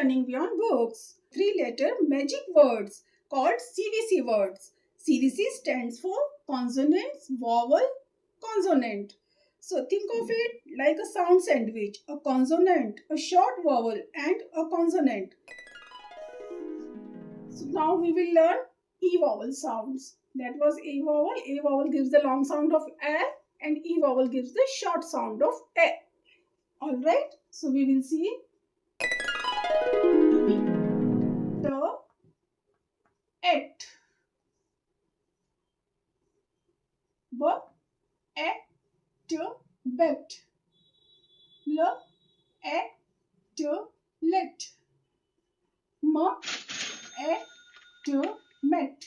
Learning Beyond Books. 3-letter magic words called CVC words. CVC stands for consonants, vowel, consonant. So think of it like a sound sandwich, a consonant, a short vowel and a consonant. So now we will learn E vowel sounds. That was A vowel. A vowel gives the long sound of A and E vowel gives the short sound of A. Alright, so we will see the et, b, et, bet, l, et, let, m, et, met,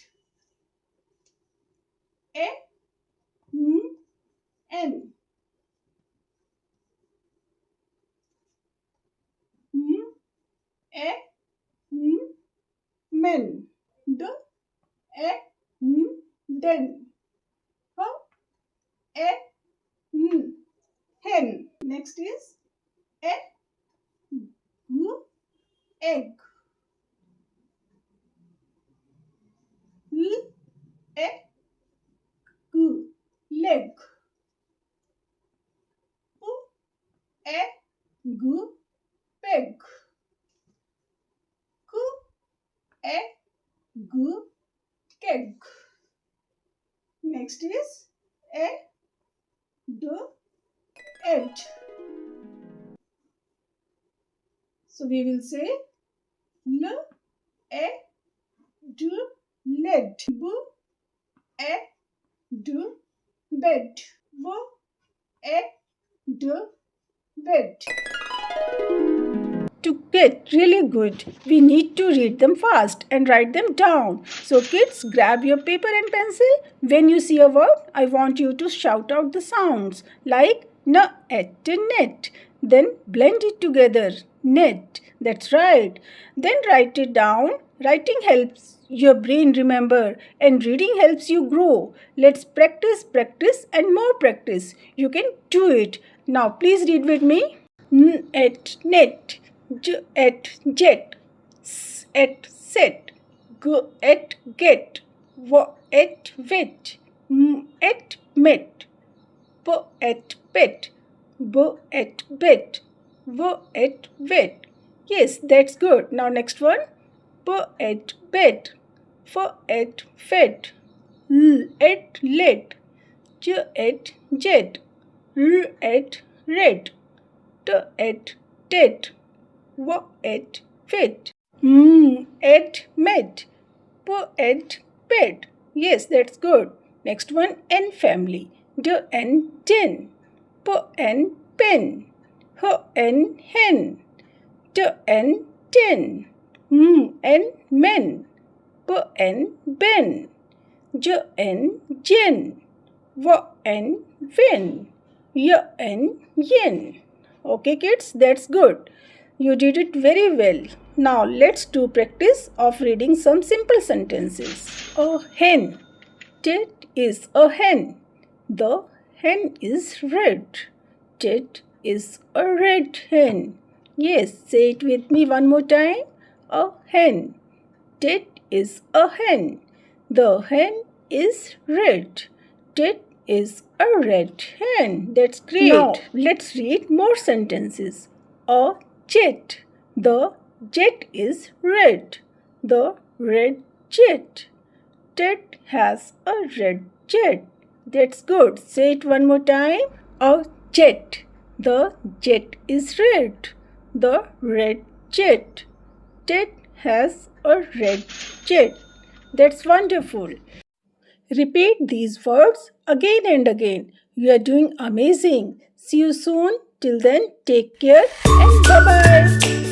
a, m, n, m, a, m, men, d, a, m, den, h, a, m, hen. Next is a, g, egg, l, a, g, leg, p, a, g, peg, k, a, g, keg. Next is a, d, edge. So we will say l, a, d, led, b, a, d, bed, v, a, d, bed. To get really good, we need to read them fast and write them down. So kids, grab your paper and pencil. When you see a word, I want you to shout out the sounds like n, et, net. Then blend it together. Net. That's right. Then write it down. Writing helps your brain remember and reading helps you grow. Let's practice and more practice. You can do it. Now please read with me. N, et, net. J, et, jet. S, et, set. G, et, get. W, et, wet. M, et, met. P, et, pet. B, et, bet. W, et, wet. Yes, that's good. Now next one. P, et, bet. F, et, fed. L, et, let. J, et, jet. R, et, red. T, et, tet. W, et, fit. M, et, met. P, et, pet. Yes, that's good. Next one, N family. D, N, den. P, N, pen. H, N, hen. T, N, ten. M, N, men. P, N, ben. J, N, jen. W, N, wen. Y, N, yen. Okay kids, that's good. You did it very well. Now let's do practice of reading some simple sentences. A hen. That is a hen. The hen is red. That is a red hen. Yes, say it with me one more time. A hen. That is a hen. The hen is red. That is a red hen. That's great. Now let's read more sentences. A jet. The jet is red. The red jet. Ted has a red jet. That's good. Say it one more time. A jet. The jet is red. The red jet. Ted has a red jet. That's wonderful. Repeat these words again and again. You are doing amazing. See you soon. Till then, take care and bye-bye.